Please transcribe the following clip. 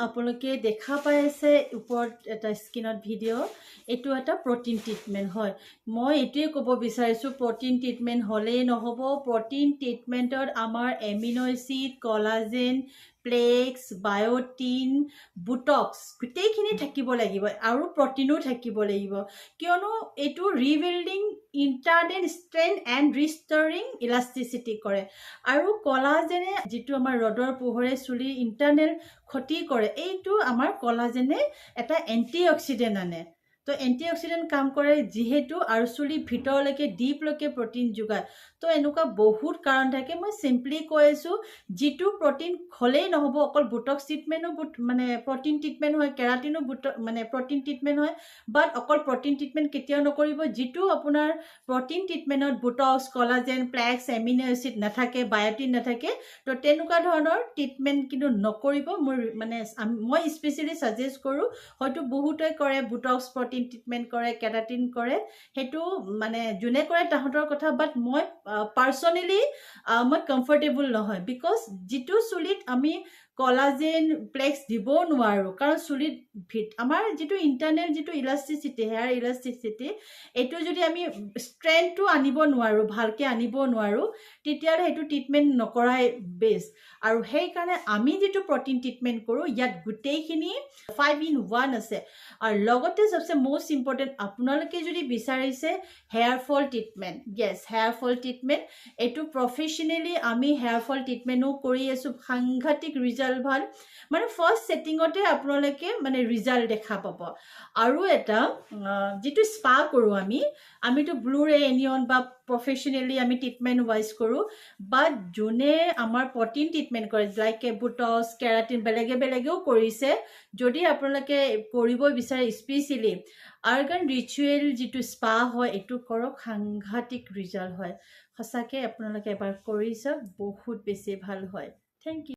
আপোনালোকে দেখা পাই আছে ওপৰত এটা স্কিনত ভিডিঅ' এইটো এটা প্ৰটিন ট্ৰিটমেণ্ট হয় মই এইটোৱে ক'ব বিচাৰিছোঁ প্ৰটিন ট্ৰিটমেণ্ট হ'লেই নহ'ব প্ৰটিন ট্ৰিটমেণ্টত আমাৰ amino acid collagen plex biotin botox গোটেইখিনি থাকিব লাগিব আৰু প্ৰটিনো থাকিব লাগিব কিয়নো এইটো rebuilding internal strength and restoring elasticity কৰে আৰু কলাজেনে যিটো আমাৰ ৰ'দৰ পোহৰে চুলিৰ ইণ্টাৰনেল ক্ষতি কৰে এইটো আমাৰ কলাজেনে এটা এণ্টিঅক্সিডেণ্ট আনে তো এণ্টিঅক্সিডেণ্ট কাম কৰে যিহেতু আৰু চুলিৰ ভিতৰলৈকে ডিপলৈকে প্ৰটিন যোগায় তো এনেকুৱা বহুত কাৰণ থাকে মই চিম্পলি কৈ আছোঁ যিটো প্ৰটিন হ'লেই নহ'ব অকল বুটক্স ট্ৰিটমেণ্টো মানে প্ৰটিন ট্ৰিটমেণ্ট হয় কেৰাটিনো মানে প্ৰটিন ট্ৰিটমেণ্ট হয় বাট অকল প্ৰটিন ট্ৰিটমেণ্ট কেতিয়াও নকৰিব যিটো আপোনাৰ প্ৰটিন ট্ৰিটমেণ্টত botox collagen plex amino acid নাথাকে বায়োটিন নাথাকে তো তেনেকুৱা ধৰণৰ ট্ৰিটমেণ্ট কিন্তু নকৰিব মোৰ মানে মই স্পেচিয়েলি ছাজেষ্ট কৰোঁ হয়তো বহুতে কৰে বুটক্স প্ৰটিন ট্ৰিটমেণ্ট কৰে কেৰাটিন কৰে সেইটো মানে যোনে কৰে তাহাঁতৰ কথা বাট মই পাৰ্চনেলি মই কমফৰ্টেবল নহয় বিকজ যিটো চুলিত আমি কলাজেন প্লেক্স দিবও নোৱাৰোঁ কাৰণ চুলিত আমাৰ যিটো ইণ্টাৰনেল যিটো ইলাষ্টিচিটি হেয়াৰ ইলাষ্টিচিটি এইটো যদি আমি ষ্ট্ৰেংথটো আনিব নোৱাৰোঁ ভালকৈ আনিব নোৱাৰোঁ তেতিয়াহ'লে সেইটো ট্ৰিটমেণ্ট নকৰাই বেষ্ট আৰু সেইকাৰণে আমি যিটো প্ৰটিন ট্ৰিটমেণ্ট কৰোঁ ইয়াত গোটেইখিনি 5-in-1 আছে আৰু লগতে সবচে most ইম্পৰ্টেণ্ট আপোনালোকে যদি বিচাৰিছে হেয়াৰ ফল ট্ৰিটমেণ্ট য়েছ হেয়াৰ ফল ট্ৰিটমেণ্ট এইটো প্ৰফেশ্যনেলি আমি হেয়াৰ ফল ট্ৰিটমেণ্টো কৰি আছোঁ সাংঘাতিক ৰিজাল্ট ভাল মানে ফাৰ্ষ্ট ছেটিঙতে আপোনালোকে মানে ৰিজাল্ট দেখা পাব আৰু এটা যিটো স্পা কৰোঁ আমিতো ব্লু ৰে এনিয়ন বা প্ৰফেশ্যনেলি আমি ট্ৰিটমেণ্ট ৱাইজ কৰোঁ বাট যোনে আমাৰ প্ৰটিন ট্ৰিটমেণ্ট কৰে লাইক বুটক্স কেৰাটিন বেলেগেও কৰিছে যদি আপোনালোকে কৰিব বিচাৰে স্পেচিয়েলি আৰ্গান ৰিচুৱেল যিটো স্পা হয় এইটো কৰক সাংঘাতিক ৰিজাল্ট হয় সঁচাকৈ আপোনালোকে এবাৰ কৰি চাওক বহুত বেছি ভাল হয় থেংক ইউ